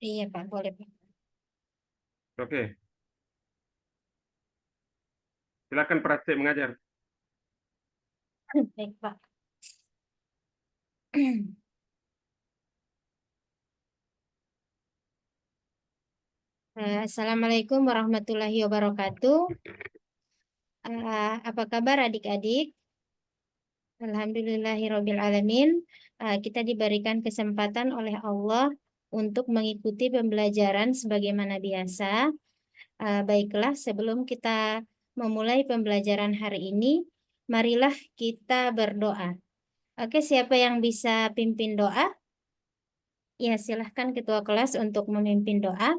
Iya, Pak, boleh, Pak. Oke, silakan praktik mengajar. Baik, Pak. Assalamualaikum warahmatullahi wabarakatuh. Apa kabar adik-adik? Alhamdulillahirrabbilalamin. Kita diberikan kesempatan oleh Allah untuk mengikuti pembelajaran sebagaimana biasa. Baiklah, sebelum kita memulai pembelajaran hari ini, marilah kita berdoa. Oke, siapa yang bisa pimpin doa? Ya, silahkan ketua kelas untuk memimpin doa.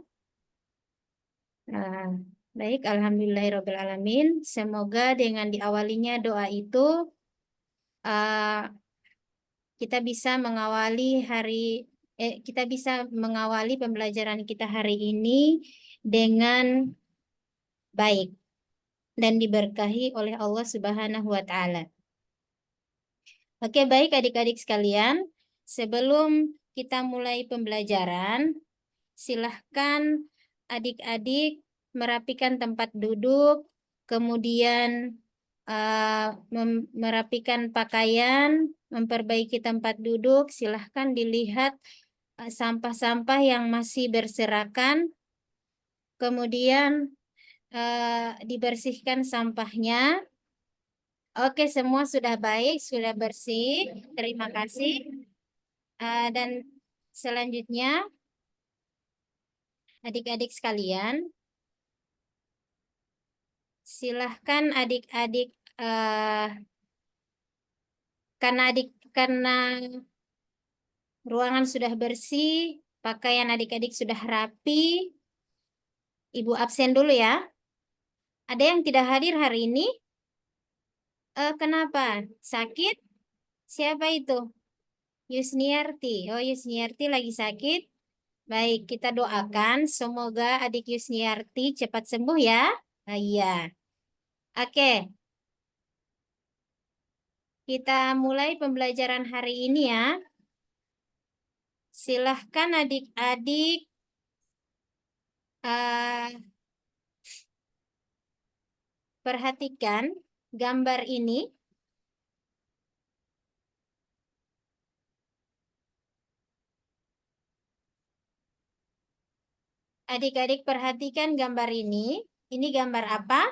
Nah, baik, alhamdulillahirrabbilalamin. Semoga dengan diawalinya doa itu uh, kita bisa mengawali pembelajaran kita hari ini dengan baik dan diberkahi oleh Allah Subhanahu wa taala. Oke, baik adik-adik sekalian, sebelum kita mulai pembelajaran, silahkan adik-adik merapikan tempat duduk, kemudian merapikan pakaian, memperbaiki tempat duduk. Silahkan dilihat sampah-sampah yang masih berserakan, kemudian dibersihkan sampahnya. Oke, semua sudah baik, sudah bersih. Terima kasih. Dan selanjutnya, adik-adik sekalian, silahkan adik-adik karena ruangan sudah bersih, pakaian adik-adik sudah rapi. Ibu absen dulu ya. Ada yang tidak hadir hari ini? Kenapa? Sakit? Siapa itu? Yusniarti. Oh, Yusniarti lagi sakit. Baik, kita doakan semoga adik Yusniarti cepat sembuh ya. Iya. Oke, kita mulai pembelajaran hari ini ya. Silahkan adik-adik perhatikan gambar ini. Adik-adik perhatikan gambar ini. Ini gambar apa?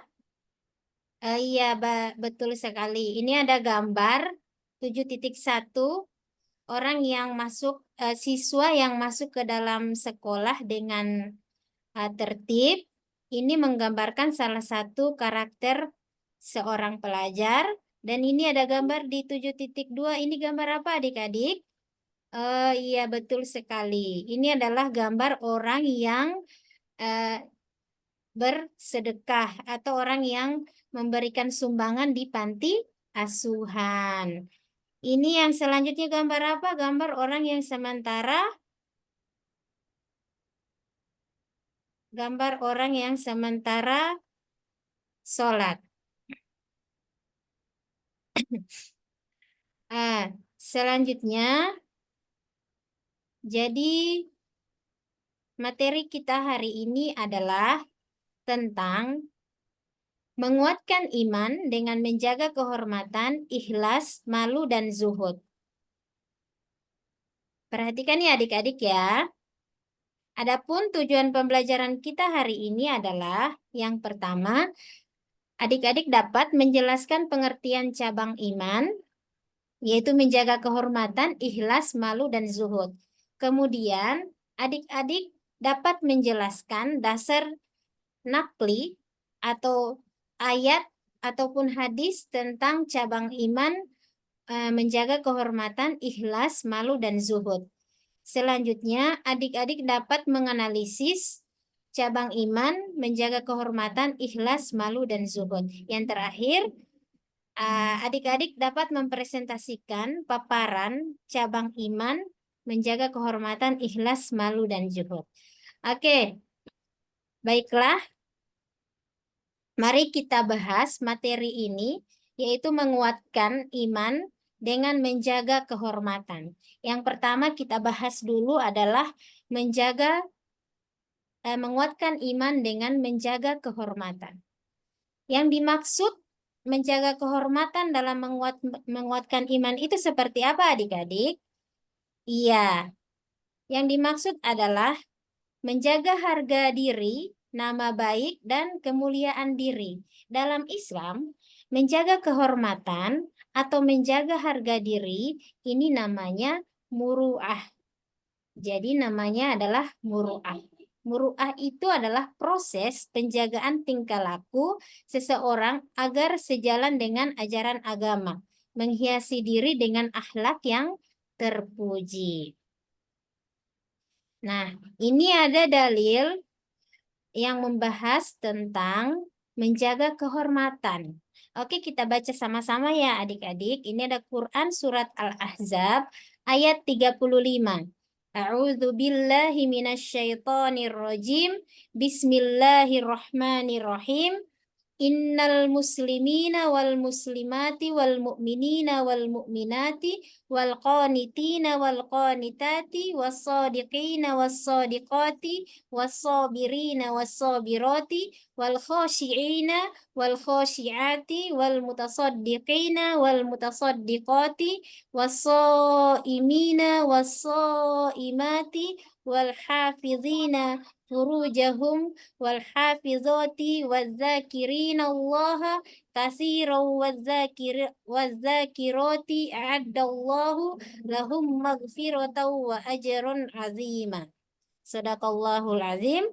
Iya, betul sekali. Ini ada gambar 7.1 orang yang masuk, siswa yang masuk ke dalam sekolah dengan tertib. Ini menggambarkan salah satu karakter seorang pelajar. Dan ini ada gambar di 7.2. Ini gambar apa adik-adik? Iya, betul sekali. Ini adalah gambar orang yang bersedekah atau orang yang memberikan sumbangan di panti asuhan. Ini yang selanjutnya gambar apa? Gambar orang yang sementara sholat. Selanjutnya, jadi materi kita hari ini adalah tentang menguatkan iman dengan menjaga kehormatan, ikhlas, malu, dan zuhud. Perhatikan ya adik-adik ya. Adapun tujuan pembelajaran kita hari ini adalah yang pertama, adik-adik dapat menjelaskan pengertian cabang iman, yaitu menjaga kehormatan, ikhlas, malu, dan zuhud. Kemudian, adik-adik dapat menjelaskan dasar nakli atau ayat ataupun hadis tentang cabang iman, menjaga kehormatan, ikhlas, malu, dan zuhud. Selanjutnya, adik-adik dapat menganalisis cabang iman, menjaga kehormatan, ikhlas, malu, dan zuhud. Yang terakhir, adik-adik dapat mempresentasikan paparan cabang iman, menjaga kehormatan, ikhlas, malu, dan zuhud. Oke, baiklah. Mari kita bahas materi ini, yaitu menguatkan iman dengan menjaga kehormatan. Yang pertama kita bahas dulu adalah menjaga menguatkan iman dengan menjaga kehormatan. Yang dimaksud menjaga kehormatan dalam menguatkan iman itu seperti apa adik-adik? Iya, yang dimaksud adalah menjaga harga diri, nama baik, dan kemuliaan diri. Dalam Islam, menjaga kehormatan atau menjaga harga diri ini namanya muru'ah. Jadi namanya adalah muru'ah. Muru'ah itu adalah proses penjagaan tingkah laku seseorang agar sejalan dengan ajaran agama, menghiasi diri dengan akhlak yang terpuji. Nah, ini ada dalil yang membahas tentang menjaga kehormatan. Oke, kita baca sama-sama ya adik-adik. Ini ada Quran surat Al-Ahzab ayat 35. A'udzu billahi minasyaitonir rajim. Bismillahirrahmanirrahim. Innal muslimina wal muslimati wal mu'minina wal mu'minati wal qanitina wal qanitati was sadiqina was sadiqati was sabirina was sabirati wal khashi'ina wal khashi'ati wal mutasaddiqina wal mutasaddiqati was saimina was saimati wal hafizina furujahum wal hafizati wazakirina Allah katsiran wazakirati a'addallahu lahum maghfiratan wa ajran azima. Sadaqallahul azim.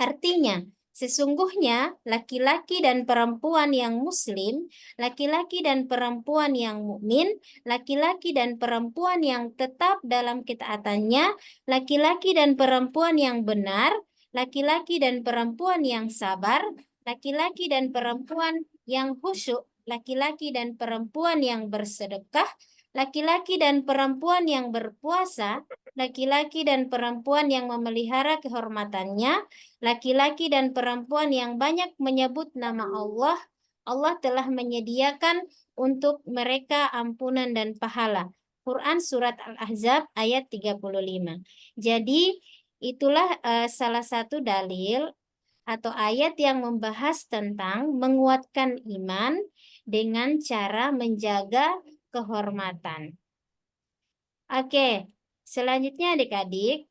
Artinya, sesungguhnya laki-laki dan perempuan yang muslim, laki-laki dan perempuan yang mukmin, laki-laki dan perempuan yang tetap dalam ketaatannya, laki-laki dan perempuan yang benar, laki-laki dan perempuan yang sabar, laki-laki dan perempuan yang khusyuk, laki-laki dan perempuan yang bersedekah, laki-laki dan perempuan yang berpuasa, laki-laki dan perempuan yang memelihara kehormatannya, laki-laki dan perempuan yang banyak menyebut nama Allah, Allah telah menyediakan untuk mereka ampunan dan pahala. Quran surat Al-Ahzab ayat 35. Jadi itulah salah satu dalil atau ayat yang membahas tentang menguatkan iman dengan cara menjaga kehormatan. Oke, selanjutnya adik-adik,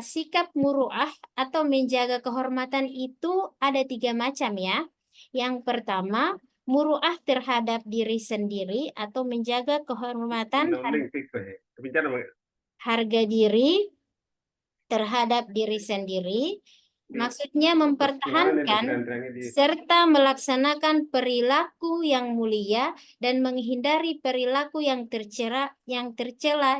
sikap muru'ah atau menjaga kehormatan itu ada 3 macam ya. Yang pertama, muru'ah terhadap diri sendiri atau menjaga kehormatan harga diri terhadap diri sendiri. Maksudnya mempertahankan serta melaksanakan perilaku yang mulia dan menghindari perilaku yang tercela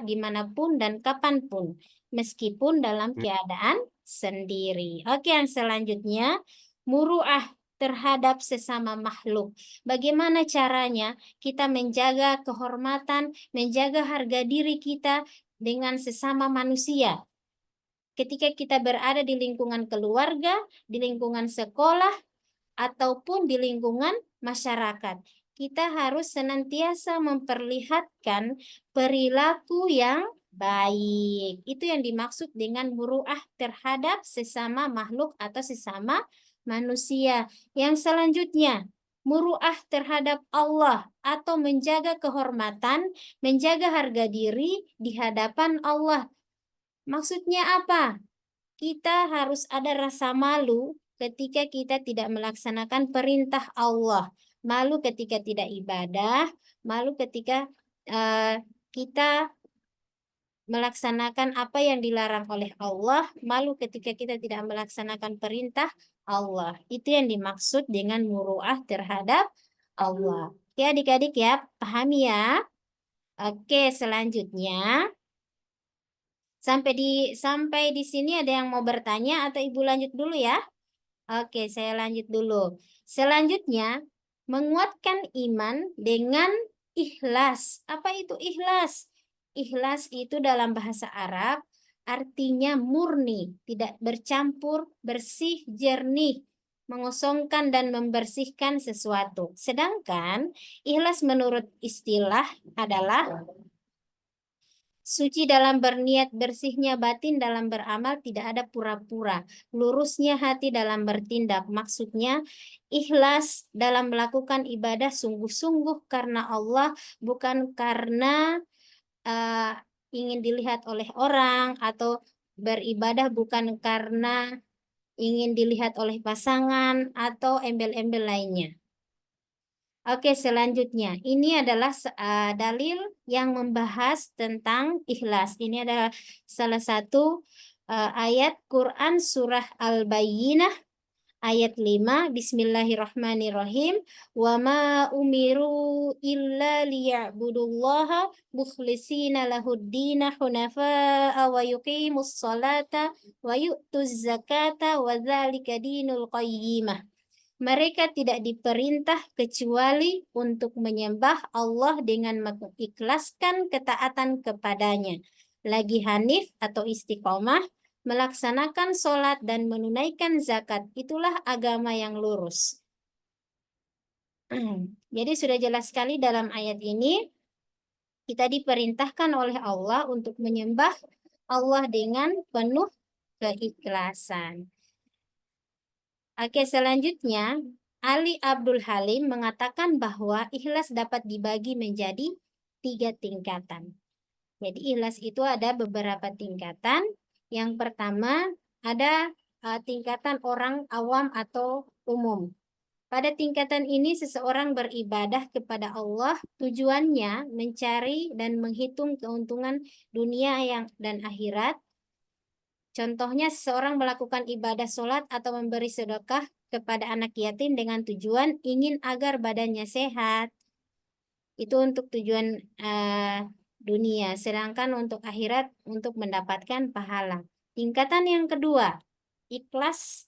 dimanapun dan kapanpun, meskipun dalam keadaan sendiri. Oke, yang selanjutnya, muru'ah terhadap sesama makhluk. Bagaimana caranya kita menjaga kehormatan, menjaga harga diri kita dengan sesama manusia? Ketika kita berada di lingkungan keluarga, di lingkungan sekolah, ataupun di lingkungan masyarakat, kita harus senantiasa memperlihatkan perilaku yang baik. Itu yang dimaksud dengan muru'ah terhadap sesama makhluk atau sesama manusia. Yang selanjutnya, muru'ah terhadap Allah atau menjaga kehormatan, menjaga harga diri di hadapan Allah. Maksudnya apa? Kita harus ada rasa malu ketika kita tidak melaksanakan perintah Allah. Malu ketika tidak ibadah, malu ketika kita melaksanakan apa yang dilarang oleh Allah, malu ketika kita tidak melaksanakan perintah Allah. Itu yang dimaksud dengan muru'ah terhadap Allah. Oke adik-adik ya, pahami ya? Oke, selanjutnya. Sampai di sini ada yang mau bertanya atau Ibu lanjut dulu ya? Oke, saya lanjut dulu. Selanjutnya, menguatkan iman dengan ikhlas. Apa itu ikhlas? Ikhlas itu dalam bahasa Arab artinya murni, tidak bercampur, bersih, jernih, mengosongkan dan membersihkan sesuatu. Sedangkan ikhlas menurut istilah adalah Suci dalam berniat, bersihnya batin dalam beramal, tidak ada pura-pura. Lurusnya hati dalam bertindak. Maksudnya ikhlas dalam melakukan ibadah sungguh-sungguh karena Allah, bukan karena ingin dilihat oleh orang, atau beribadah bukan karena ingin dilihat oleh pasangan atau embel-embel lainnya. Oke, selanjutnya. Ini adalah dalil yang membahas tentang ikhlas. Ini adalah salah satu ayat Quran surah Al-Bayyinah ayat 5. Bismillahirrahmanirrahim. Wa ma umiru illa liya'budullaha mukhlishina lahuddina hunafa'a wa yuqimus salata wa yu'tuz zakata wa dzalika dinul qayyimah. Mereka tidak diperintah kecuali untuk menyembah Allah dengan mengikhlaskan ketaatan kepadanya. Lagi hanif atau istiqomah, melaksanakan sholat dan menunaikan zakat. Itulah agama yang lurus. Jadi sudah jelas sekali dalam ayat ini, kita diperintahkan oleh Allah untuk menyembah Allah dengan penuh keikhlasan. Oke, selanjutnya Ali Abdul Halim mengatakan bahwa ikhlas dapat dibagi menjadi 3 tingkatan. Jadi ikhlas itu ada beberapa tingkatan. Yang pertama ada tingkatan orang awam atau umum. Pada tingkatan ini seseorang beribadah kepada Allah, tujuannya mencari dan menghitung keuntungan dunia dan akhirat. Contohnya seseorang melakukan ibadah sholat atau memberi sedekah kepada anak yatim dengan tujuan ingin agar badannya sehat. Itu untuk tujuan dunia. Sedangkan untuk akhirat untuk mendapatkan pahala. Tingkatan yang kedua, ikhlas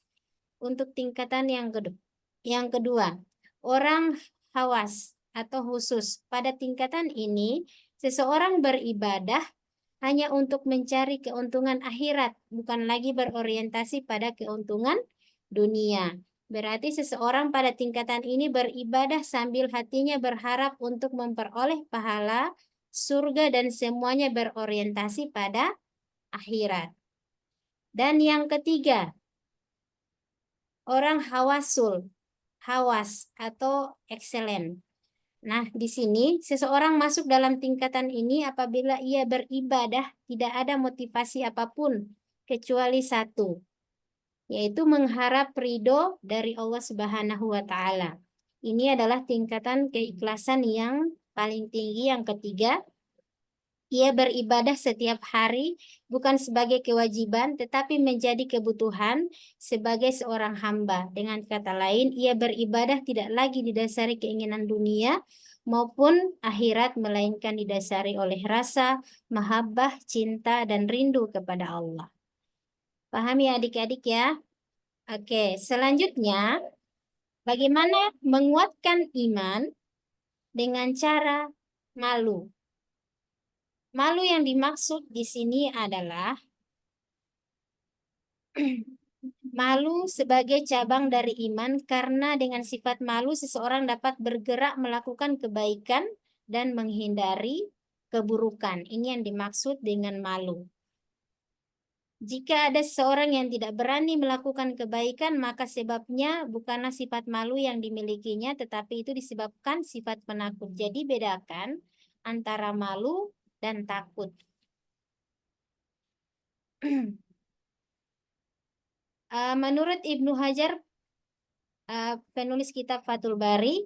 untuk tingkatan yang kedua. Yang kedua, orang khawas atau khusus. Pada tingkatan ini, seseorang beribadah hanya untuk mencari keuntungan akhirat, bukan lagi berorientasi pada keuntungan dunia. Berarti seseorang pada tingkatan ini beribadah sambil hatinya berharap untuk memperoleh pahala, surga, dan semuanya berorientasi pada akhirat. Dan yang ketiga, orang hawasul, hawas atau excellent. Nah, di sini seseorang masuk dalam tingkatan ini apabila ia beribadah tidak ada motivasi apapun kecuali satu, yaitu mengharap ridho dari Allah Subhanahu wa Ta'ala. Ini adalah tingkatan keikhlasan yang paling tinggi. Yang ketiga, ia beribadah setiap hari bukan sebagai kewajiban tetapi menjadi kebutuhan sebagai seorang hamba. Dengan kata lain, ia beribadah tidak lagi didasari keinginan dunia maupun akhirat, melainkan didasari oleh rasa, mahabbah, cinta, dan rindu kepada Allah. Paham ya adik-adik ya? Oke, selanjutnya bagaimana menguatkan iman dengan cara malu. Malu yang dimaksud di sini adalah malu sebagai cabang dari iman, karena dengan sifat malu seseorang dapat bergerak melakukan kebaikan dan menghindari keburukan. Ini yang dimaksud dengan malu. Jika ada seseorang yang tidak berani melakukan kebaikan, maka sebabnya bukanlah sifat malu yang dimilikinya, tetapi itu disebabkan sifat penakut. Jadi bedakan antara malu dan takut. Menurut Ibnu Hajar, penulis kitab Fathul Bari,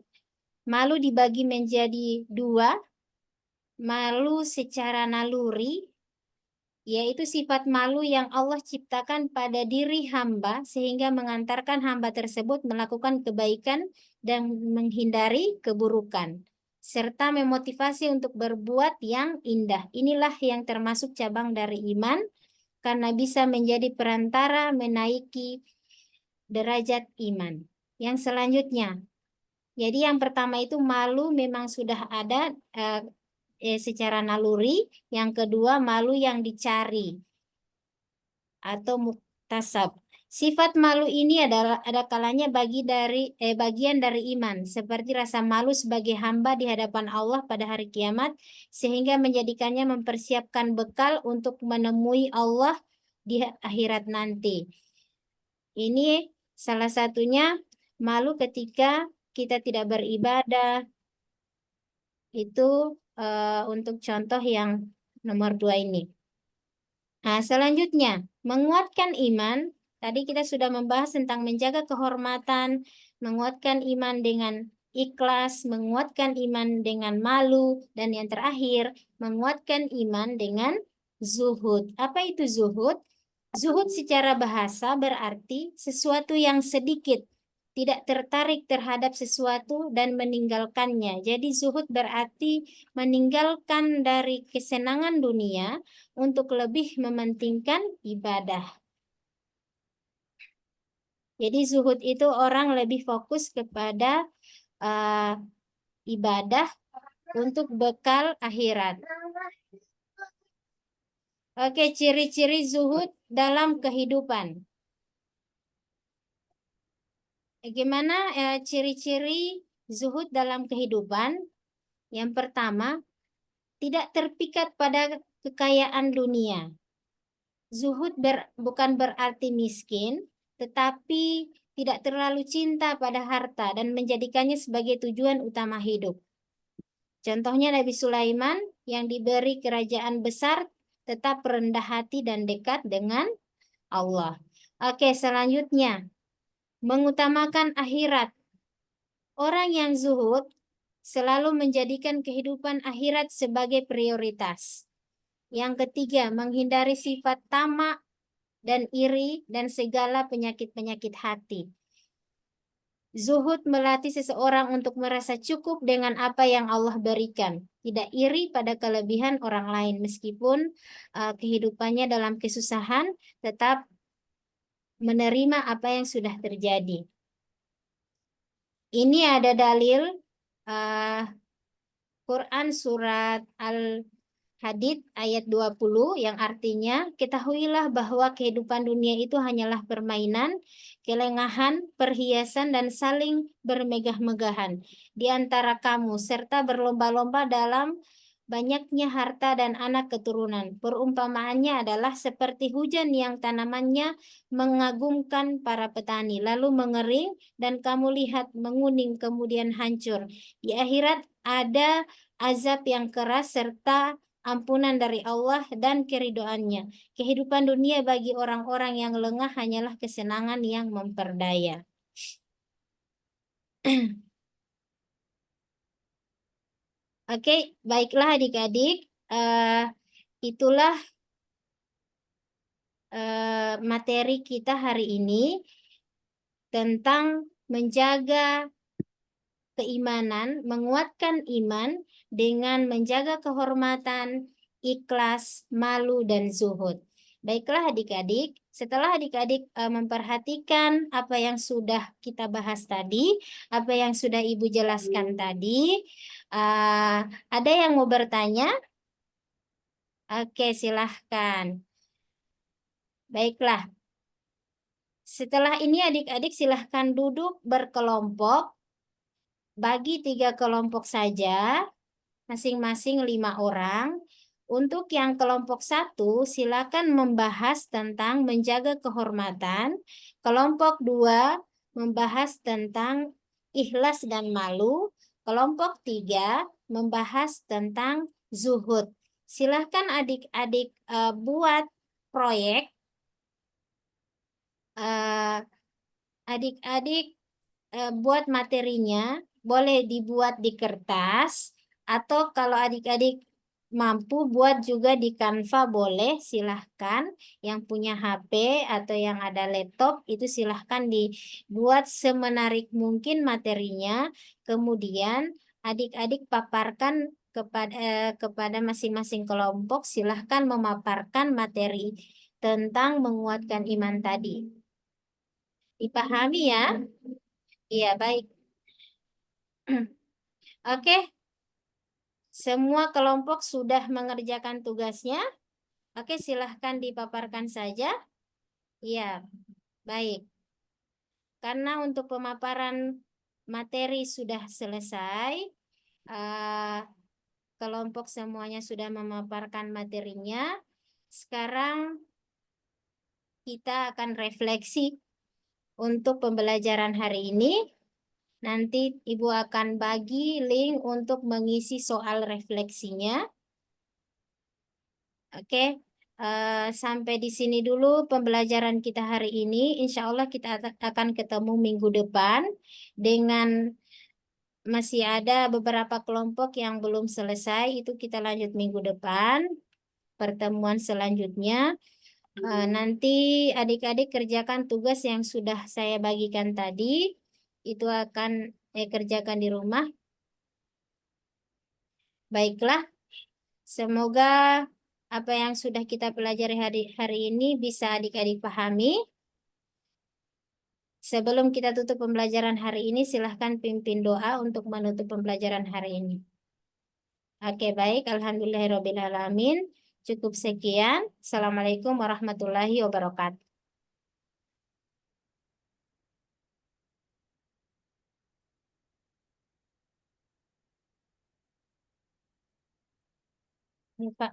malu dibagi menjadi 2. Malu secara naluri, yaitu sifat malu yang Allah ciptakan pada diri hamba sehingga mengantarkan hamba tersebut melakukan kebaikan dan menghindari keburukan, serta memotivasi untuk berbuat yang indah. Inilah yang termasuk cabang dari iman, karena bisa menjadi perantara menaiki derajat iman. Yang selanjutnya, jadi yang pertama itu malu memang sudah ada secara naluri. Yang kedua, malu yang dicari atau muktasab. Sifat malu ini adalah ada kalanya bagian dari iman, seperti rasa malu sebagai hamba di hadapan Allah pada hari kiamat, sehingga menjadikannya mempersiapkan bekal untuk menemui Allah di akhirat nanti. Ini salah satunya malu ketika kita tidak beribadah. Itu untuk contoh yang nomor 2 ini. Nah, selanjutnya, menguatkan iman. Tadi kita sudah membahas tentang menjaga kehormatan, menguatkan iman dengan ikhlas, menguatkan iman dengan malu, dan yang terakhir, menguatkan iman dengan zuhud. Apa itu zuhud? Zuhud secara bahasa berarti sesuatu yang sedikit, tidak tertarik terhadap sesuatu dan meninggalkannya. Jadi zuhud berarti meninggalkan dari kesenangan dunia untuk lebih mementingkan ibadah. Jadi zuhud itu orang lebih fokus kepada ibadah untuk bekal akhirat. Oke, ciri-ciri zuhud dalam kehidupan. Bagaimana ciri-ciri zuhud dalam kehidupan? Yang pertama, tidak terpikat pada kekayaan dunia. Zuhud bukan berarti miskin, tetapi tidak terlalu cinta pada harta dan menjadikannya sebagai tujuan utama hidup. Contohnya Nabi Sulaiman yang diberi kerajaan besar, tetap rendah hati dan dekat dengan Allah. Oke, selanjutnya, mengutamakan akhirat. Orang yang zuhud selalu menjadikan kehidupan akhirat sebagai prioritas. Yang ketiga, menghindari sifat tamak dan iri dan segala penyakit-penyakit hati. Zuhud melatih seseorang untuk merasa cukup dengan apa yang Allah berikan. Tidak iri pada kelebihan orang lain meskipun kehidupannya dalam kesusahan, tetap menerima apa yang sudah terjadi. Ini ada dalil Quran surat Al-Hadid ayat 20 yang artinya, ketahuilah bahwa kehidupan dunia itu hanyalah permainan, kelengahan, perhiasan, dan saling bermegah-megahan di antara kamu, serta berlomba-lomba dalam banyaknya harta dan anak keturunan. Perumpamaannya adalah seperti hujan yang tanamannya mengagumkan para petani, lalu mengering dan kamu lihat menguning kemudian hancur. Di akhirat ada azab yang keras serta ampunan dari Allah dan keridoannya. Kehidupan dunia bagi orang-orang yang lengah hanyalah kesenangan yang memperdaya. Oke, baiklah adik-adik. Itulah materi kita hari ini tentang menjaga keimanan, menguatkan iman dengan menjaga kehormatan, ikhlas, malu, dan zuhud. Baiklah adik-adik, setelah adik-adik memperhatikan apa yang sudah kita bahas tadi, apa yang sudah Ibu jelaskan tadi, ada yang mau bertanya? Oke, silahkan. Baiklah. Setelah ini adik-adik silahkan duduk berkelompok, bagi 3 kelompok saja, masing-masing 5 orang. Untuk yang kelompok 1, silakan membahas tentang menjaga kehormatan. Kelompok 2 membahas tentang ikhlas dan malu. Kelompok 3 membahas tentang zuhud. Silakan adik-adik buat proyek. Adik-adik buat materinya, boleh dibuat di kertas, atau kalau adik-adik mampu buat juga di Canva boleh, silahkan. Yang punya HP atau yang ada laptop itu silahkan dibuat semenarik mungkin materinya. Kemudian adik-adik paparkan kepada masing-masing kelompok, silahkan memaparkan materi tentang menguatkan iman tadi. Dipahami ya? Iya, baik. Oke, semua kelompok sudah mengerjakan tugasnya. Oke, silahkan dipaparkan saja. Iya. Baik. Karena untuk pemaparan materi sudah selesai, kelompok semuanya sudah memaparkan materinya. Sekarang kita akan refleksi untuk pembelajaran hari ini. Nanti Ibu akan bagi link untuk mengisi soal refleksinya. Oke, sampai di sini dulu pembelajaran kita hari ini. Insya Allah kita akan ketemu minggu depan dengan masih ada beberapa kelompok yang belum selesai. Itu kita lanjut minggu depan. Pertemuan selanjutnya. Nanti adik-adik kerjakan tugas yang sudah saya bagikan tadi. Itu akan kerjakan di rumah. Baiklah, semoga apa yang sudah kita pelajari hari ini bisa adik-adik pahami. Sebelum kita tutup pembelajaran hari ini, silahkan pimpin doa untuk menutup pembelajaran hari ini. Oke, baik. Alhamdulillahirrabbilalamin. Cukup sekian. Assalamualaikum warahmatullahi wabarakatuh. Ini, Pak.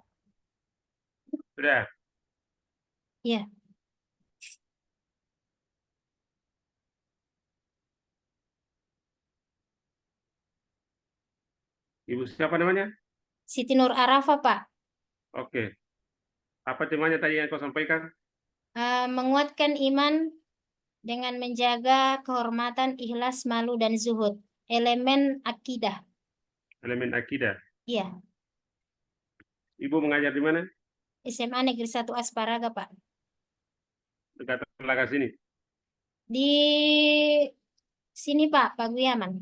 Sudah. Ya, Ibu siapa namanya? Siti Nur Arafa, Pak. Oke. Apa temanya tadi yang kau sampaikan? Menguatkan iman dengan menjaga kehormatan, ikhlas, malu, dan zuhud. Elemen akidah. Elemen akidah. Iya, Ibu mengajar di mana? SMA Negeri 1 Asparaga, Pak. Dekat telaga sini. Di sini, Pak, Paguyaman.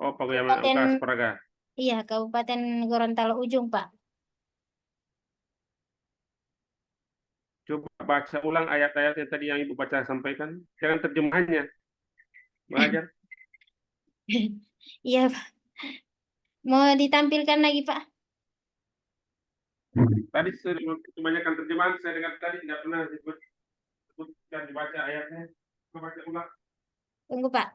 Oh, Pakuyaman Kabupaten, Ukas Praga. iya, Kabupaten Gorontalo Ujung, Pak. Coba baca ulang ayat-ayat yang tadi yang Ibu baca sampaikan. Jangan terjemahannya. Mengajar. Iya, Pak. Mau ditampilkan lagi, Pak? Tadi kebanyakan terjemahan saya dengar tadi tidak pernah disebutkan dibaca ayatnya. Coba baca ulang. Tunggu, Pak.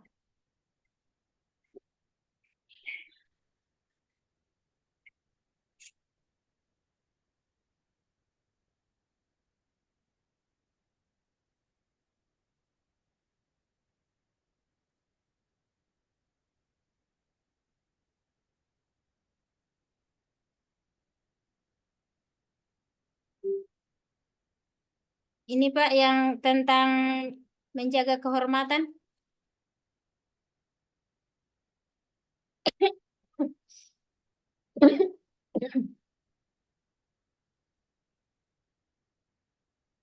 Ini, Pak, yang tentang menjaga kehormatan.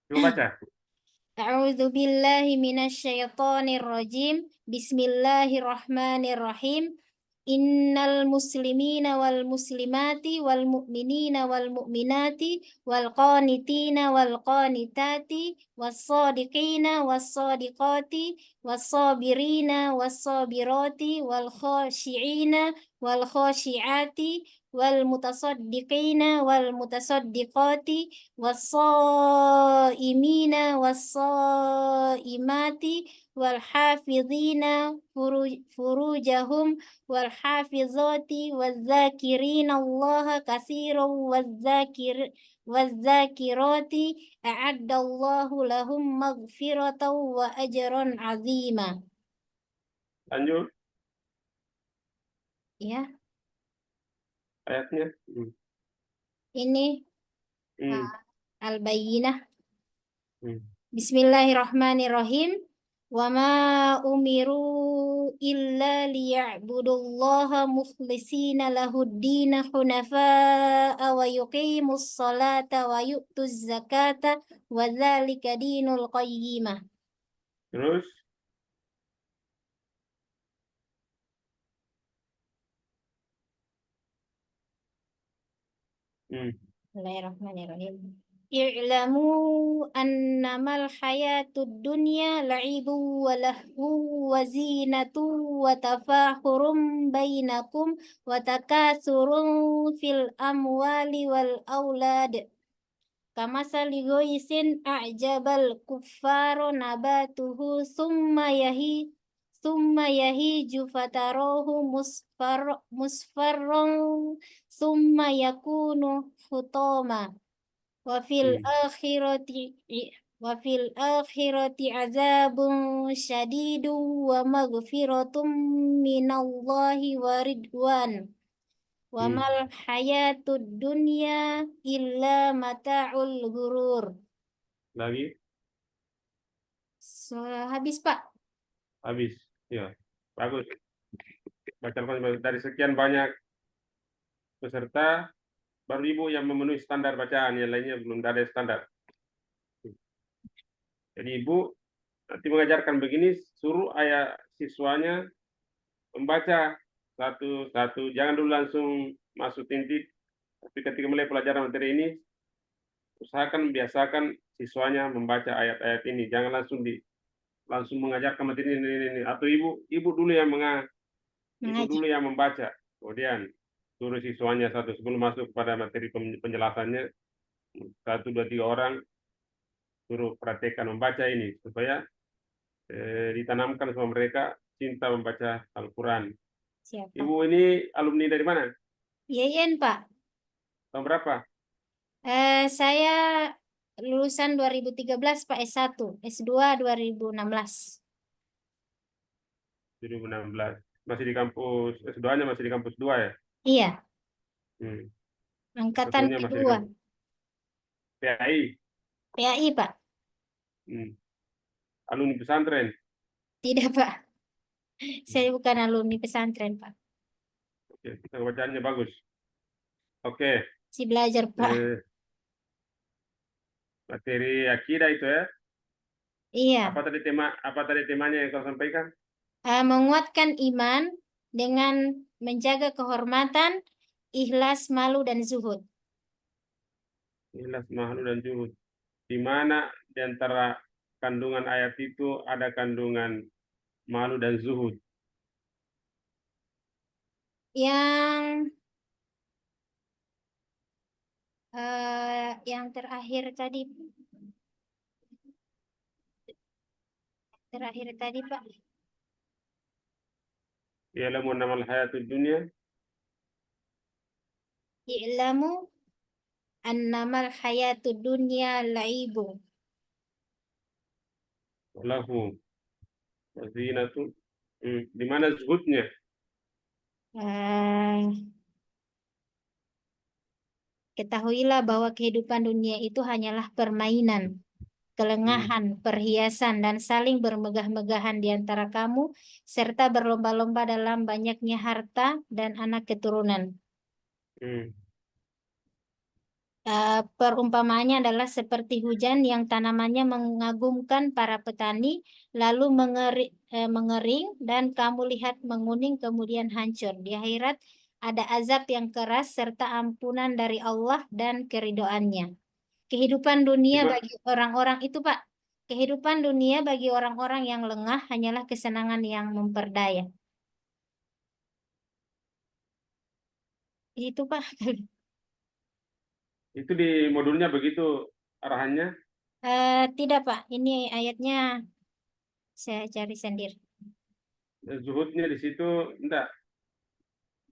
Coba baca. A'udzu billahi minasyaitonir rajim. Bismillahirrahmanirrahim. Innal muslimina wal muslimati wal mu'minina wal mu'minati wal qanitina wal qanitati was sadiqina was sadiqati was sabirina was sabirati wal khashi'ina wal khashi'ati wal mutasaddiqina wal mutasaddiqati والصائمين والصائمات والحافظين فروجهم والحافظات والذاكرين الله كثيرا والذاكرات أعد الله لهم مغفرة وأجرا عظيما. Lanjut Ya, ayatnya. ini Hmm. Al-Bayyinah. Hmm. Bismillahirrahmanirrahim. Wa ma umiru illa liya'budullaha mukhlishina lahuddina hunafa'a wa yuqimus salata wa yu'tuz zakata wa dzalika dinul qayyimah. Terus Bismillahirrahmanirrahim. I'lamu annamal hayatud dunya la'ibu wa lahu wa zinatu wa tafahurum bainakum wa takasurun fil amwali wal aulad kamasali ghoisin a'jabal kuffaru nabatuhu summa yahiju fatarahu musfarron summa yakunu hutama wa fil akhirati wa fil akhirati azabun syadidun wa maghfiratum minallahi wa ridwan wa mal hayatud dunya illa mata'ul ghurur. Lagi Habis Pak. habis. Ya, bagus. Baca dari sekian banyak peserta, baru Ibu yang memenuhi standar bacaan, yang lainnya belum ada standar. Jadi Ibu nanti mengajarkan begini, suruh ayah siswanya membaca satu-satu, jangan dulu langsung masuk tintik. Tapi ketika mulai pelajaran materi ini, usahakan membiasakan siswanya membaca ayat-ayat ini, jangan langsung mengajarkan materi ini. Atau ibu dulu yang ibu dulu yang membaca, kemudian suruh siswanya satu sebelum masuk pada materi penjelasannya, 1, 2, 3 orang suruh praktekkan membaca ini supaya ditanamkan sama mereka cinta membaca Al-Quran. Siapa? Ibu ini alumni dari mana? YN Pak. Tahun berapa? Saya lulusan 2013 Pak, S1, S2 2016. 2016. Masih di kampus S2-nya masih di kampus 2 ya? Iya, Hmm. angkatan Satunya masih di kedua. kampus PAI. PAI Pak. Alumni pesantren. Tidak Pak. Saya bukan alumni pesantren Pak. Oke, kita bacaannya bagus. Oke, Si belajar Pak. materi akidah itu ya. Iya. Apa tadi temanya yang kau sampaikan? Menguatkan iman dengan menjaga kehormatan, ikhlas, malu, dan zuhud. Ikhlas, malu dan zuhud. Di mana di antara kandungan ayat itu ada kandungan malu dan zuhud? Yang terakhir tadi Pak. Ya'lamu annamal hayatud dunya I'lamu annamal hayatud dunya laibu. lahu wa zinatun. Di mana zuhudnya? Ketahuilah bahwa kehidupan dunia itu hanyalah permainan, kelengahan, perhiasan, dan saling bermegah-megahan di antara kamu, serta berlomba-lomba dalam banyaknya harta dan anak keturunan. Perumpamaannya adalah seperti hujan yang tanamannya mengagumkan para petani, lalu mengering dan kamu lihat menguning kemudian hancur. Di akhirat ada azab yang keras serta ampunan dari Allah dan keridoannya. Kehidupan dunia bagi orang-orang itu Pak, kehidupan dunia bagi orang-orang yang lengah hanyalah kesenangan yang memperdaya. Itu Pak. Itu di modulnya begitu arahannya? Tidak Pak, ini ayatnya saya cari sendiri. Zuhudnya di situ enggak.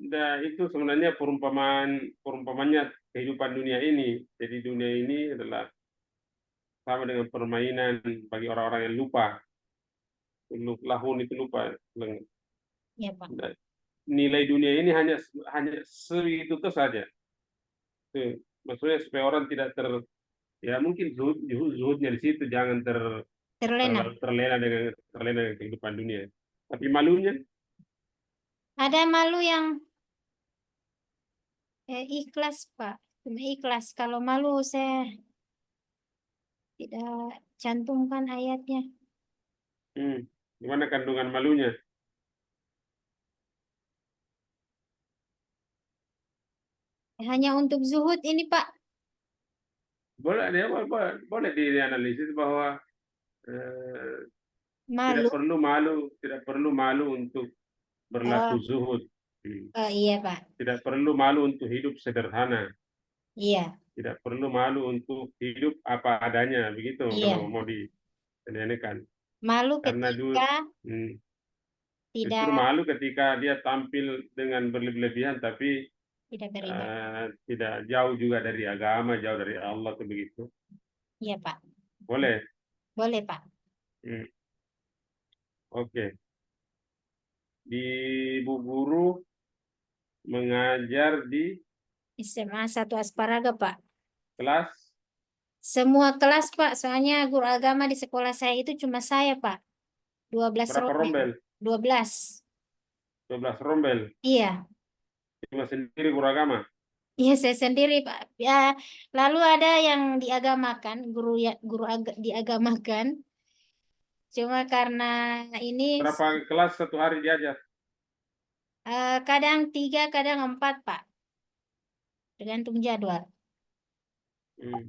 Enggak, itu sebenarnya perumpamannya kehidupan dunia ini. Jadi dunia ini adalah sama dengan permainan bagi orang-orang yang lupa. Lahun itu lupa. Ya Pak. Nilai dunia ini hanya segitu saja. Maksudnya supaya orang tidak ya mungkin zuhudnya di situ, jangan Terlena. terlena dengan kehidupan dunia. Tapi malunya Ada malu yang ikhlas Pak, cuma ikhlas. Kalau malu saya tidak cantumkan ayatnya. gimana kandungan malunya? Hanya untuk zuhud ini Pak. Boleh dianalisis bahwa Malu. tidak perlu malu untuk berlaku zuhud. Iya Pak. Tidak perlu malu untuk hidup sederhana. Iya. Tidak perlu malu untuk hidup apa adanya, begitu Iya, kalau mau disedenkan. malu Karena ketika justru tidak malu ketika dia tampil dengan berlebihan, tapi tidak beribadah. tidak jauh juga dari agama, jauh dari Allah, tuh begitu. Iya, Pak. Boleh. Boleh, Pak. Hmm, Oke. Di Ibu Guru mengajar di SMA 1 Asparaga, Pak. kelas Semua kelas, Pak. Soalnya guru agama di sekolah saya itu cuma saya, Pak. 12 berapa rombel. rombel? 12. 12 rombel. Iya. Cuma sendiri guru agama. Iya, saya sendiri, Pak. Ya, lalu ada yang diagamakan, diagamakan. Cuma karena ini Berapa kelas satu hari diajar? kadang 3, kadang 4, Pak. Tergantung jadwal. Hmm,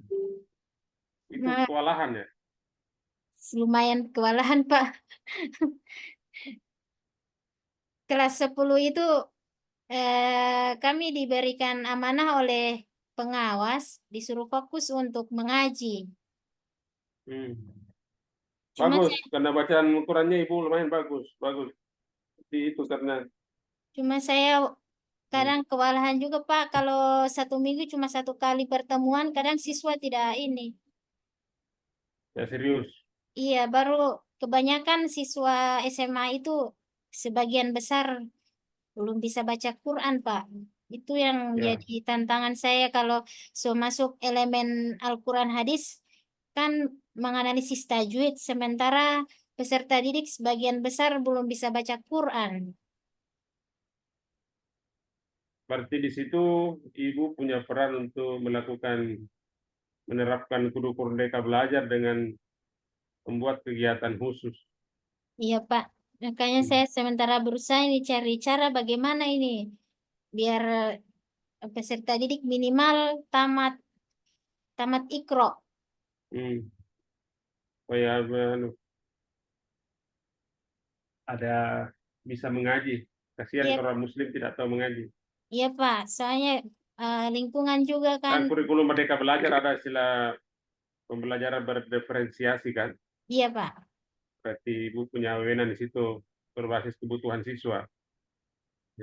Itu Nah, kewalahan ya. lumayan kewalahan, Pak. Kelas 10 itu kami diberikan amanah oleh pengawas, disuruh fokus untuk mengaji. Hmm. Cuma Bagus, saya, karena bacaan Qurannya Ibu lumayan bagus, bagus. Seperti itu karena cuma saya hmm, kadang kewalahan juga, Pak. Kalau 1 minggu cuma 1 kali pertemuan, kadang siswa tidak ini. ya serius. Iya, baru kebanyakan siswa SMA itu sebagian besar belum bisa baca Quran, Pak. Itu yang Ya, jadi tantangan saya kalau masuk elemen Al-Quran hadis, kan menganalisis tajwid, sementara peserta didik sebagian besar belum bisa baca Quran. berarti di situ Ibu punya peran untuk menerapkan kudu Merdeka Belajar dengan membuat kegiatan khusus. Iya, Pak. Makanya Hmm. saya sementara berusaha ini cari cara bagaimana ini biar peserta didik minimal tamat tamat Iqra. Hmm. Supaya ada bisa mengaji. Kasihan Iya, kalau orang Muslim tidak tahu mengaji. iya, Pak. Soalnya lingkungan juga kan. Kan kurikulum Merdeka Belajar ada istilah pembelajaran berdiferensiasi kan. Iya, Pak. Berarti Ibu punya wewenang di situ berbasis kebutuhan siswa.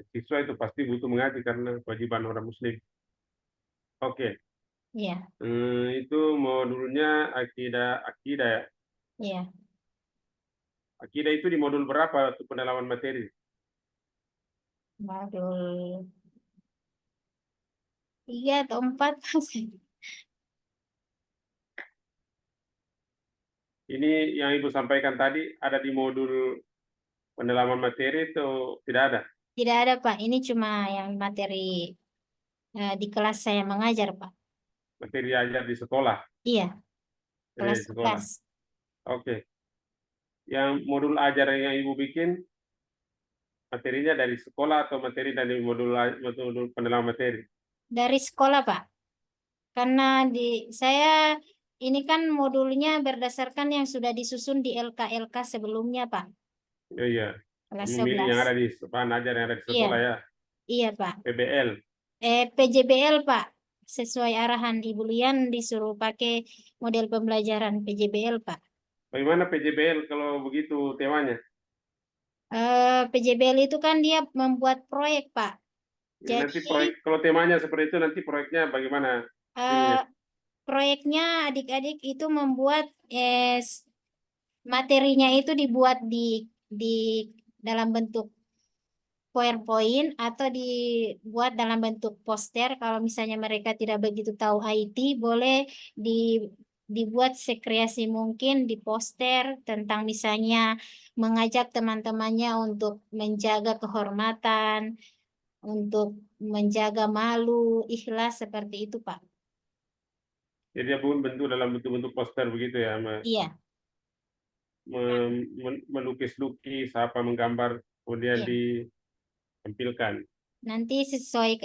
Siswa itu pasti butuh mengaji karena kewajiban orang Muslim. Oke. Iya, Itu modulnya akidah akidah ya. iya. Akidah itu di modul berapa untuk pendalaman materi? Modul 3 atau 4. Ini yang Ibu sampaikan tadi ada di modul pendalaman materi atau tidak ada? Tidak ada, Pak. Ini cuma yang materi di kelas saya mengajar, Pak. Materi ajar di sekolah, Iya, kelas di sekolah. 11. Oke. Yang modul ajar yang Ibu bikin materinya dari sekolah atau materi dari modul pendalaman materi? Dari sekolah, Pak. Karena di saya ini kan modulnya berdasarkan yang sudah disusun di LK-LK sebelumnya, Pak. Oh iya. Kelas Memilih yang 11. ada di bahan ajar yang ada di Iya, sekolah ya. iya, Pak. PBL. PJBL, Pak. Sesuai arahan Ibu Lian disuruh pakai model pembelajaran PJBL, Pak. Bagaimana PJBL kalau begitu temanya? PJBL itu kan dia membuat proyek, Pak. Nanti Jadi proyek kalau temanya seperti itu nanti proyeknya bagaimana eh, ininya? proyeknya adik-adik itu membuat materinya itu dibuat di dalam bentuk PowerPoint atau dibuat dalam bentuk poster. Kalau misalnya mereka tidak begitu tahu IT, boleh di dibuat sekreasi mungkin di poster tentang misalnya mengajak teman-temannya untuk menjaga kehormatan, untuk menjaga malu, ikhlas seperti itu, Pak. Jadi dia pun bentuk dalam bentuk-bentuk poster begitu ya, Iya, melukis-lukis apa menggambar kemudian iya. ditampilkan. Nanti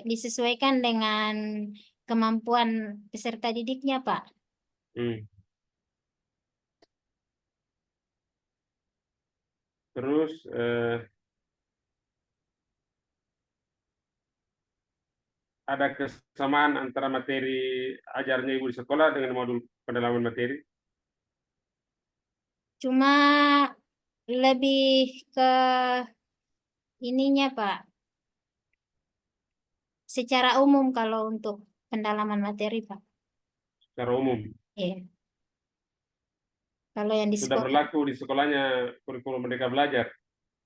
disesuaikan dengan kemampuan peserta didiknya, Pak. Hmm. Terus, ada kesamaan antara materi ajarnya Ibu di sekolah dengan modul pendalaman materi? Cuma lebih ke ininya, Pak. Secara umum kalau untuk pendalaman materi, Pak. Secara umum. Iya. Kalau yang di Sudah sekolah, berlaku di sekolahnya kurikulum Merdeka Belajar?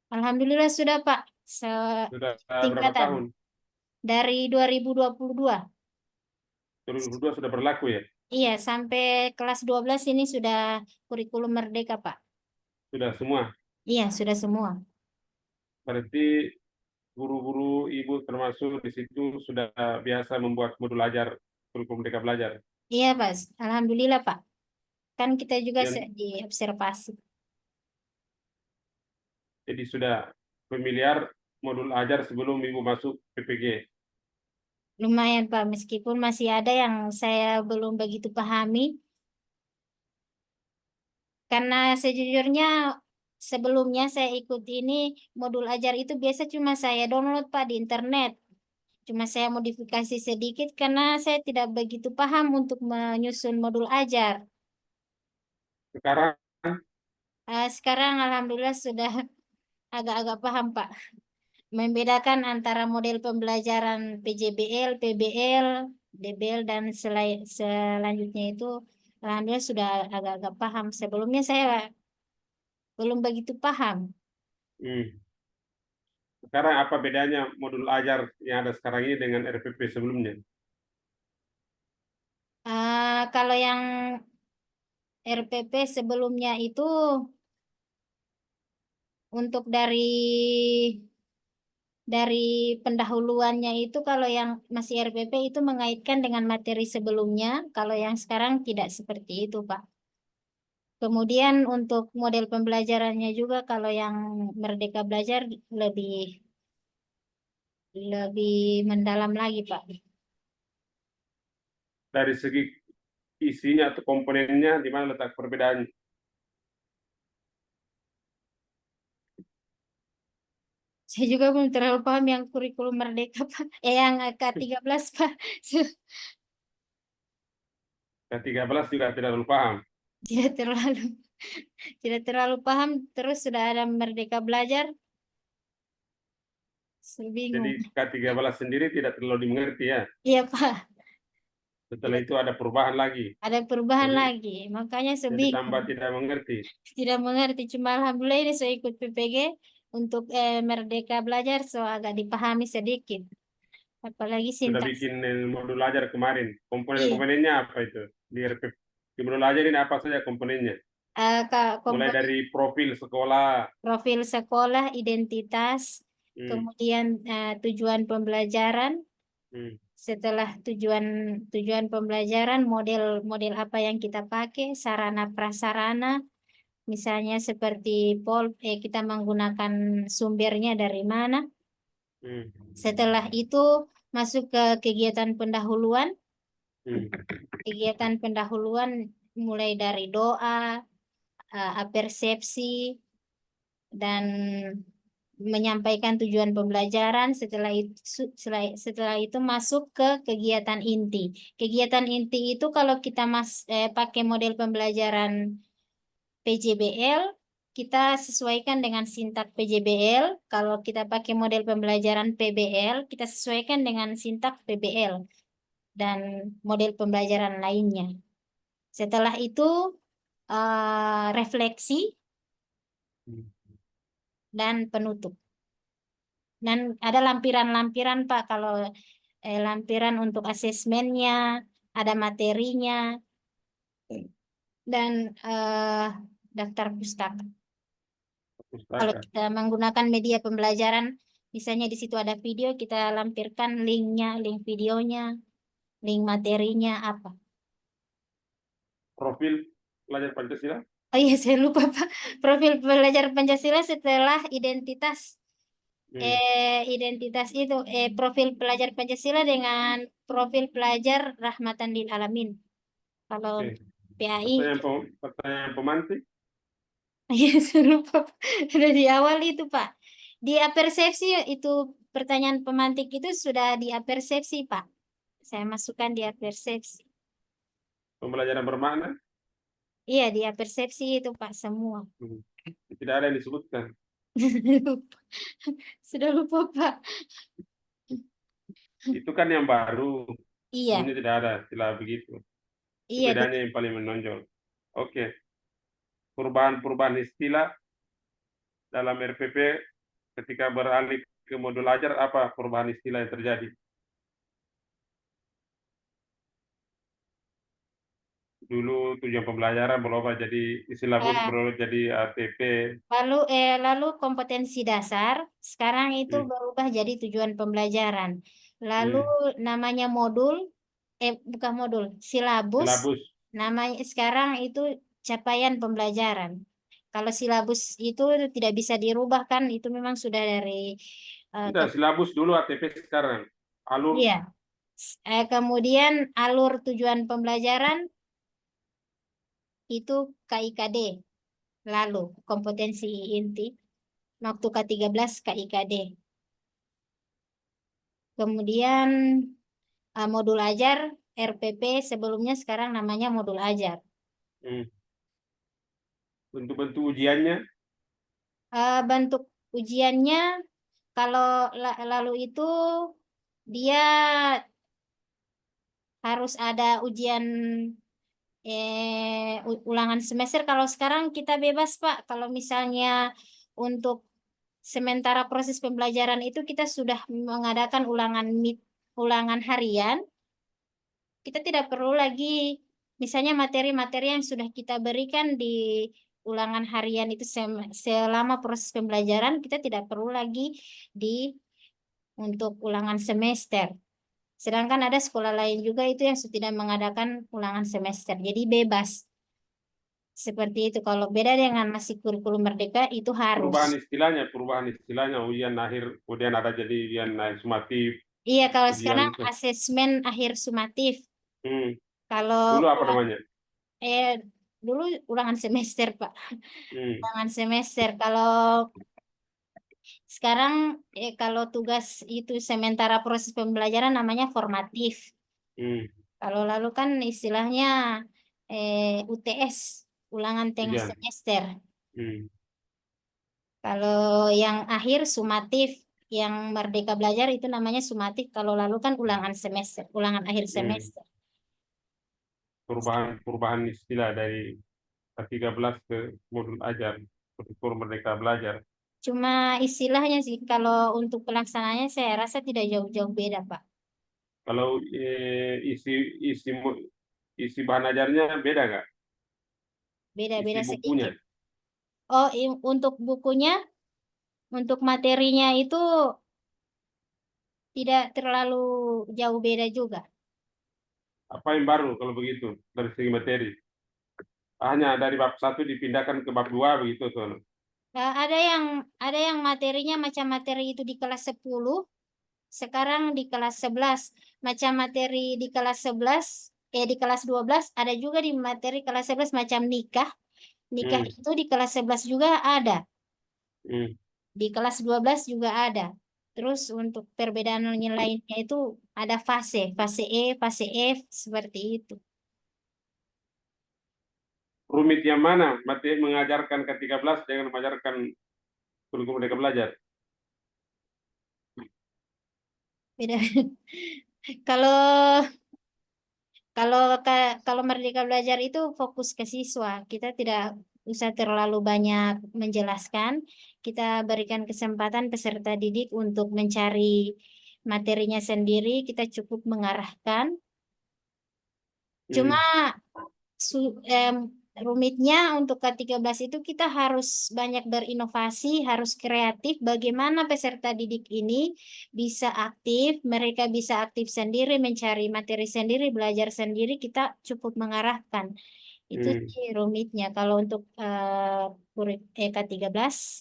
alhamdulillah sudah, Pak. Sudah berapa Setingkatan tahun? dari 2022. 2022 sudah berlaku ya? Iya, sampai kelas 12 ini sudah kurikulum merdeka, Pak. Sudah semua. Iya, sudah semua. Berarti guru-guru Ibu termasuk di situ sudah biasa membuat modul ajar kurikulum Merdeka Belajar. Iya, Pak. Alhamdulillah, Pak. Kan kita juga Yang diobservasi. jadi sudah familiar modul ajar sebelum Ibu masuk PPG. Lumayan, Pak. Meskipun masih ada yang saya belum begitu pahami. Karena sejujurnya sebelumnya saya ikut ini modul ajar itu biasa cuma saya download, Pak, di internet. Cuma saya modifikasi sedikit karena saya tidak begitu paham untuk menyusun modul ajar. Sekarang Sekarang alhamdulillah sudah agak-agak paham, Pak. Membedakan antara model pembelajaran PJBL, PBL, DBL, dan selanjutnya itu alhamdulillah sudah agak-agak paham. Sebelumnya saya belum begitu paham. hmm, sekarang apa bedanya modul ajar yang ada sekarang ini dengan RPP sebelumnya? Kalau yang RPP sebelumnya itu untuk dari pendahuluannya itu kalau yang masih RPP itu mengaitkan dengan materi sebelumnya, kalau yang sekarang tidak seperti itu, Pak. Kemudian untuk model pembelajarannya juga kalau yang Merdeka Belajar lebih lebih mendalam lagi, Pak. Dari segi isinya atau komponennya, di mana letak perbedaannya? Saya juga belum terlalu paham yang kurikulum Merdeka, Pak. Yang K13, Pak. Ke-13 juga tidak terlalu paham. Tidak terlalu tidak terlalu paham. Terus sudah ada Merdeka Belajar, saya Jadi bingung. K13 sendiri tidak terlalu dimengerti ya. Iya, Pak. Setelah Tidak itu ada perubahan lagi. ada perubahan Jadi lagi. Makanya saya jadi tambah bingung. tidak mengerti. Tidak mengerti. Cuma alhamdulillah ini saya ikut PPG untuk Merdeka Belajar, so agak dipahami sedikit. Apalagi Sudah sintaks. bikin modul ajar kemarin. Iya, Komponen-komponennya apa itu? Di RPP. Di modul ajar ini apa saja komponennya? Mulai komponen dari profil sekolah. profil sekolah, identitas, Hmm, kemudian tujuan pembelajaran. hmm, Setelah tujuan pembelajaran, model apa yang kita pakai, sarana prasarana, misalnya seperti kita menggunakan sumbernya dari mana. hmm, Setelah itu masuk ke kegiatan pendahuluan. hmm, Kegiatan pendahuluan mulai dari doa, apersepsi, dan menyampaikan tujuan pembelajaran. Setelah itu masuk ke kegiatan inti. Kegiatan inti itu kalau kita pakai model pembelajaran PJBL, kita sesuaikan dengan sintak PJBL. Kalau kita pakai model pembelajaran PBL, kita sesuaikan dengan sintak PBL dan model pembelajaran lainnya. Setelah itu refleksi hmm. dan penutup. Dan ada lampiran-lampiran, Pak, kalau lampiran untuk asesmennya, ada materinya, dan daftar pustaka. Kalau Pustaka. kita menggunakan media pembelajaran, misalnya di situ ada video, kita lampirkan linknya, link videonya, link materinya, apa. Profil pelajar Pancasila. Oh iya, saya lupa, Pak. Profil pelajar Pancasila setelah identitas. Hmm, Identitas itu profil pelajar Pancasila dengan profil pelajar Rahmatan lil Alamin. Kalau oke. PAI, Pertanyaan pemantik. ya saya lupa, Pak. Sudah di awal itu, Pak. Di apersepsi itu pertanyaan pemantik itu sudah di apersepsi, Pak. Saya masukkan di persepsi. Pembelajaran bermakna? Iya, di persepsi itu Pak semua. Hmm. Tidak ada yang disebutkan. Sudah lupa Pak. Itu kan yang baru. Iya, Sebelumnya tidak ada istilah begitu. Itu iya. bedanya yang paling menonjol. Oke, perubahan-perubahan istilah dalam RPP ketika beralih ke modul ajar, apa perubahan istilah yang terjadi? Dulu tujuan pembelajaran berubah jadi silabus, Eh, berubah jadi ATP. lalu kompetensi dasar sekarang itu Hmm, berubah jadi tujuan pembelajaran. Lalu hmm. namanya modul, bukan modul, silabus. Silabus. Namanya sekarang itu capaian pembelajaran. Kalau silabus itu tidak bisa dirubah kan, itu memang sudah dari Tidak, silabus dulu ATP sekarang. Alur. iya. Kemudian alur tujuan pembelajaran itu KIKD. Lalu kompetensi inti waktu K13 KIKD. Kemudian modul ajar RPP sebelumnya sekarang namanya modul ajar. Hmm. Bentuk-bentuk ujiannya. Bentuk ujiannya kalau lalu itu dia harus ada ujian ulangan semester. Kalau sekarang kita bebas Pak. Kalau misalnya untuk sementara proses pembelajaran itu kita sudah mengadakan ulangan harian. Kita tidak perlu lagi, misalnya materi-materi yang sudah kita berikan di ulangan harian itu selama proses pembelajaran, kita tidak perlu lagi di untuk ulangan semester. Sedangkan ada sekolah lain juga itu yang tidak mengadakan ulangan semester. Jadi bebas. Seperti itu. Kalau beda dengan masih kurikulum merdeka itu harus. Perubahan istilahnya ujian akhir, kemudian ada jadi ujian akhir sumatif, Iya, kalau ujian sekarang itu. asesmen akhir sumatif. Hmm. Dulu Kalau apa namanya? eh dulu ulangan semester, Pak. Hmm. Ulangan semester. Kalau sekarang kalau tugas itu sementara proses pembelajaran namanya formatif. Hmm. Kalau lalu kan istilahnya UTS, ulangan tengah Ujian. semester. Hmm. Kalau yang akhir sumatif, yang Merdeka Belajar itu namanya sumatif. Kalau lalu kan ulangan semester, ulangan akhir Hmm. semester. Perubahan istilah dari K13 ke modul ajar, kurikulum Merdeka Belajar. Cuma istilahnya sih, kalau untuk pelaksanaannya saya rasa tidak jauh-jauh beda, Pak. Kalau isi isi isi bahan ajarnya beda nggak? Isi Beda-beda bukunya. sedikit. Oh, untuk bukunya, untuk materinya itu tidak terlalu jauh beda juga. Apa yang baru kalau begitu dari segi materi? Hanya dari bab 1 dipindahkan ke bab 2 begitu tuh. Ada yang materinya macam materi itu di kelas 10, sekarang di kelas 11. Macam materi di kelas 11, di kelas 12 ada juga di materi kelas 11 macam nikah. Nikah Hmm. itu di kelas 11 juga ada. Hmm. Di kelas 12 juga ada. Terus untuk perbedaan lainnya itu ada fase E, fase F, seperti itu. Rumit yang mana? Materi mengajarkan K13 dengan mengajarkan kurikulum Merdeka Belajar. Beda. Kalau kalau kalau Merdeka Belajar itu fokus ke siswa, kita tidak usah terlalu banyak menjelaskan. Kita berikan kesempatan peserta didik untuk mencari materinya sendiri. Kita cukup mengarahkan. Cuma Hmm. su- em, rumitnya untuk K13 itu kita harus banyak berinovasi, harus kreatif. Bagaimana peserta didik ini bisa aktif, mereka bisa aktif sendiri, mencari materi sendiri, belajar sendiri, kita cukup mengarahkan. Itu Hmm. sih rumitnya. Kalau untuk K13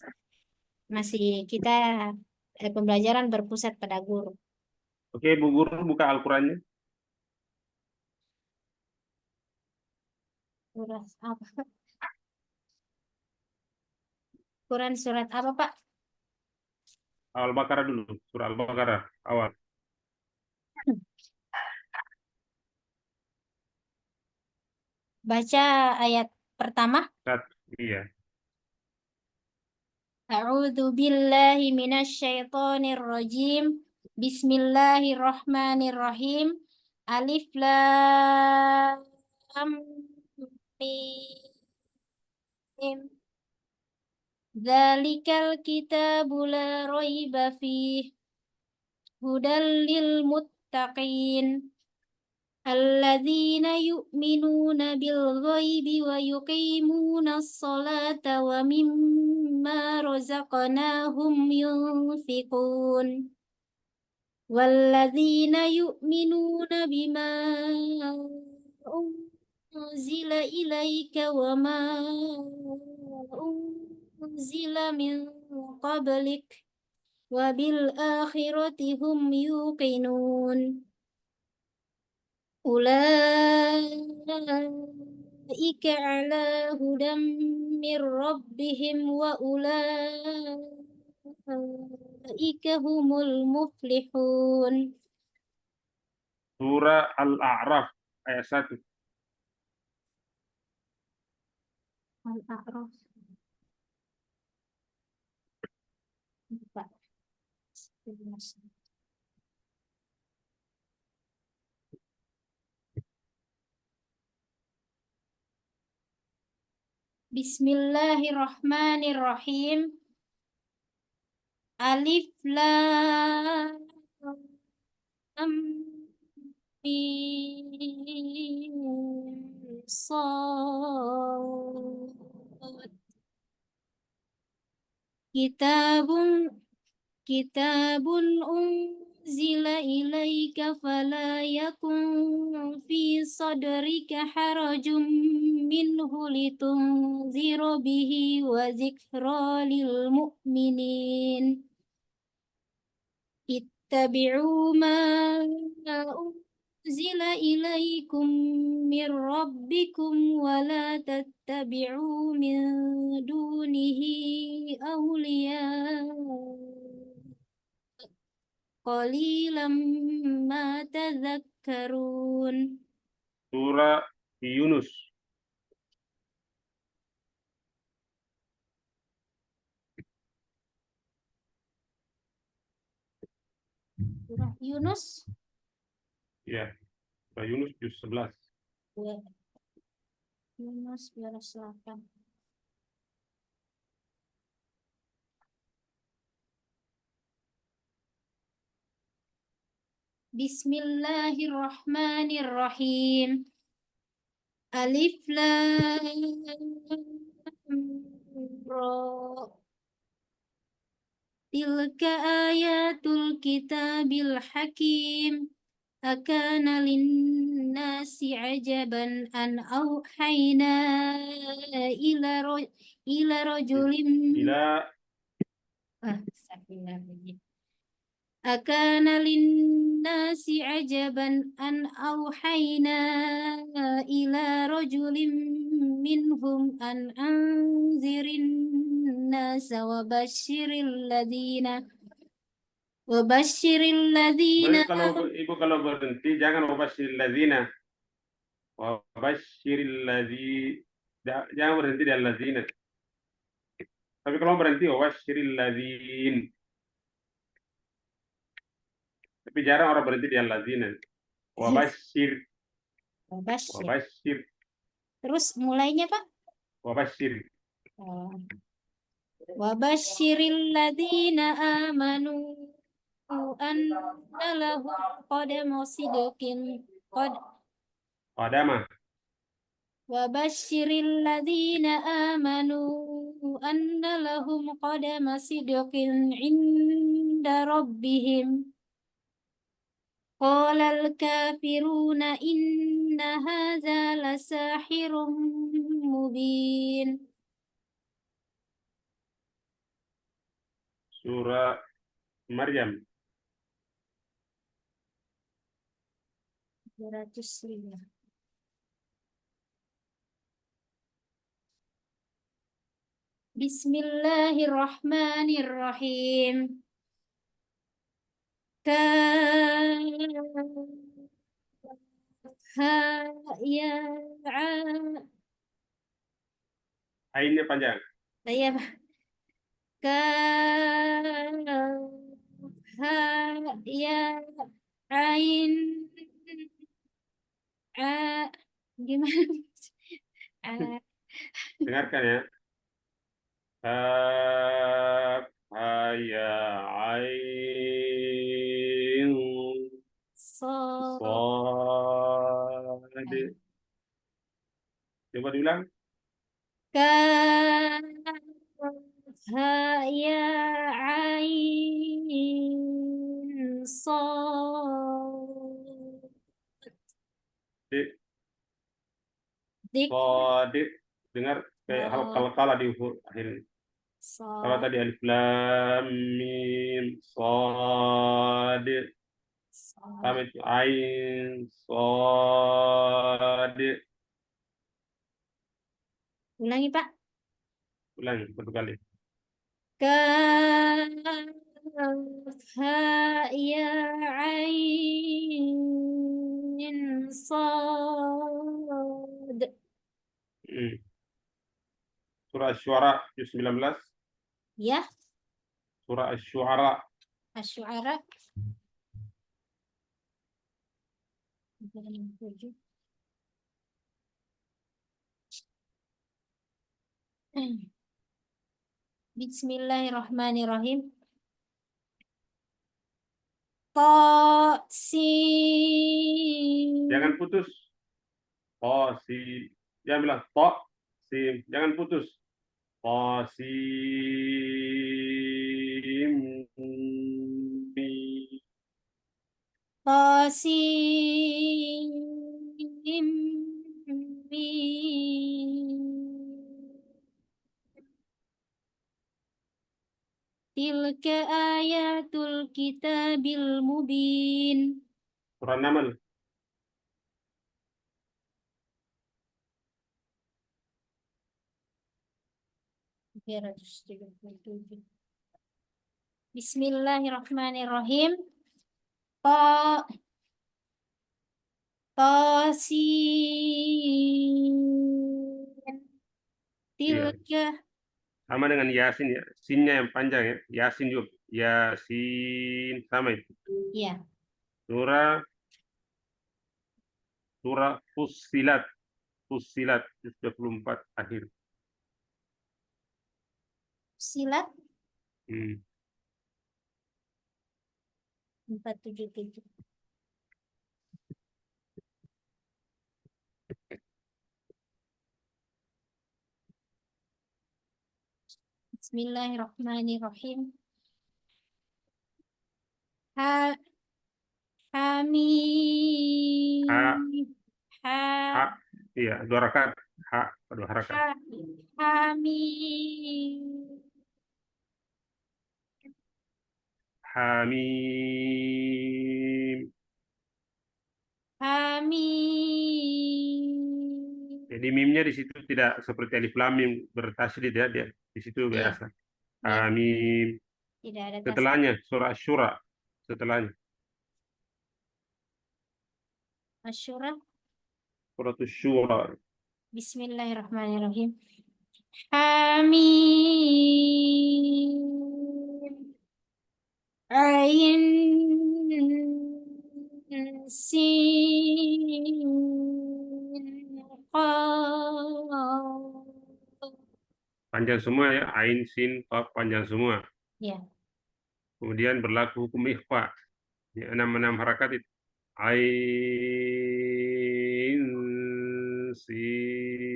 masih kita pembelajaran berpusat pada guru. Oke, Bu Guru buka Al-Qurannya. Surat apa? Quran surat apa, Pak? Al-Baqarah dulu, surah Al-Baqarah awal. Baca ayat pertama. Satu. Iya. A'udzu billahi minasyaitonir rajim. Bismillahirrahmanirrahim. Alif lam mim. Dzalikal kitabu la raiba fihi hudal lil muttaqin. Alladzina yu'minuna bil ghaibi wa yuqimuna as-salata wa mimma razaqnahum yunfiqun. Walladzina yu'minuna bima unzila ilaika wa ma unzila min qablik wa bil akhirati hum yuqinun. Ulaika ala hudam mir rabbihim wa ulaika humul muflihun. Surah Al-A'raf ayat 1. Al-A'raf. Bismillahirrahmanirrahim. Alif lam mim shad. Kitabun unzila ilaika fala yakun fi sadrika harajum minhu litunzira bihi wa zikra lil mu'minin. Ittabi'u ma unzila ilaikum min rabbikum wa la tattabi'u min dunihi awliya qalilan ma tadhakkarun. Surah Yunus. Surah Yunus. Ya, Surah Yunus juz 11. Ya. Yunus biar selatan. Bismillahirrahmanirrahim. Alif lam ra. Tilka ayatul kitabil hakim. Akana linnasi ajaban an auhayna ila rajulin astagfirullahaladzim. Akana linnasi ajaban an auhayna ila rajulin minhum an anzirin nasa wa basyiril ladina Kalau ibu kalau berhenti jangan wabasyiril ladzina. Wabasyiril ladzi, jangan berhenti di alladzina. Tapi kalau berhenti wabasyiril ladzin. Tapi jarang orang berhenti di alladzina. Wabasyir. Wabasyir. Terus mulainya Pak? Wabasyir. Wabasyiril ladzina amanu anna lahum qadama sidqin Qadama. Wabasyiril ladzina amanu anna lahum qadama sidqin inda rabbihim. Qalal kafiruna inna hadza lasahirun mubin. Surah Maryam. 205. Bismillahirrahmanirrahim. ha ya Ainnya panjang. ya kaf ha ya ain a gimana? A, Dengarkan ya. Kaf, ha, ya, ain, so sad. Coba diulang. kaf ha ya ain Dik, dik sodik. Dengar kayak hal kala di akhir. Kalau so tadi alif lam mim sad, sama itu ain sad. ulangi Pak. Ulang satu kali. Kaf ha ya ain sad. Hmm. Surah Asy-Syu'ara juz 19. Ya, Surah Asy-Syu'ara. Asy-Syu'ara. Bismillahirrahmanirrahim. Ta Jangan sin putus. Oh, si. Jangan bilang to, sim. Jangan putus. To, sim. Mi. ta sin mim. Tilka ayatul kitabil mubin. Surah Naml. 337. Bismillahirrahmanirrahim. Ta Tasin Iya. tilka Sama dengan Yasin ya. Sinnya yang panjang ya. Yasin juga. Yasin. Sama itu. ya Surah Surah Fussilat. Fussilat. Juz 24 akhir. silat Hmm. 477. Bismillahirrahmanirrahim. Ha Ha. Hamim Ha. ha Iya. Dua rakaat. Ha. Dua harakat. ha Hamim Hamim. Hamim. Jadi mimnya di situ tidak seperti alif lam mim bertasydid ya, dia di situ Iya, biasa. biasa Hamim. tidak ada tasdid. Setelahnya surah Asy-Syura. Setelahnya Asyura. surah Asy-Syura. Bismillahirrahmanirrahim. Hamim. Ain sin qaf. Panjang semua ya, ain sin qaf panjang semua. Ya, Kemudian berlaku hukum ikhfa. Ya, 6 harakat itu. Ain sin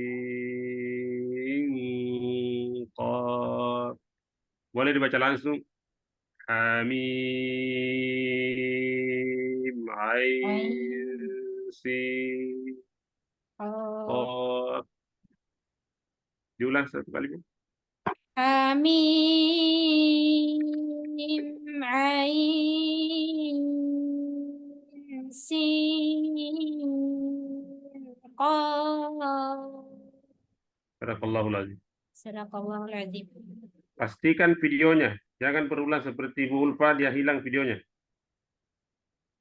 qaf. Boleh dibaca langsung. Hamim ain ain sin qaf. qaf. Diulang satu kali. Hamim ain sin qaf. Barakallahu lazim. Sadaqallahul azim. Pastikan videonya. Jangan berulang seperti Bu Ulfa, dia hilang videonya.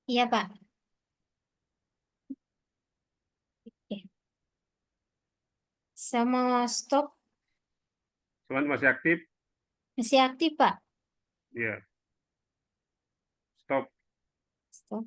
Iya, Pak. Sama stop. Semuanya masih aktif? Masih aktif, Pak. Iya. Stop. Stop.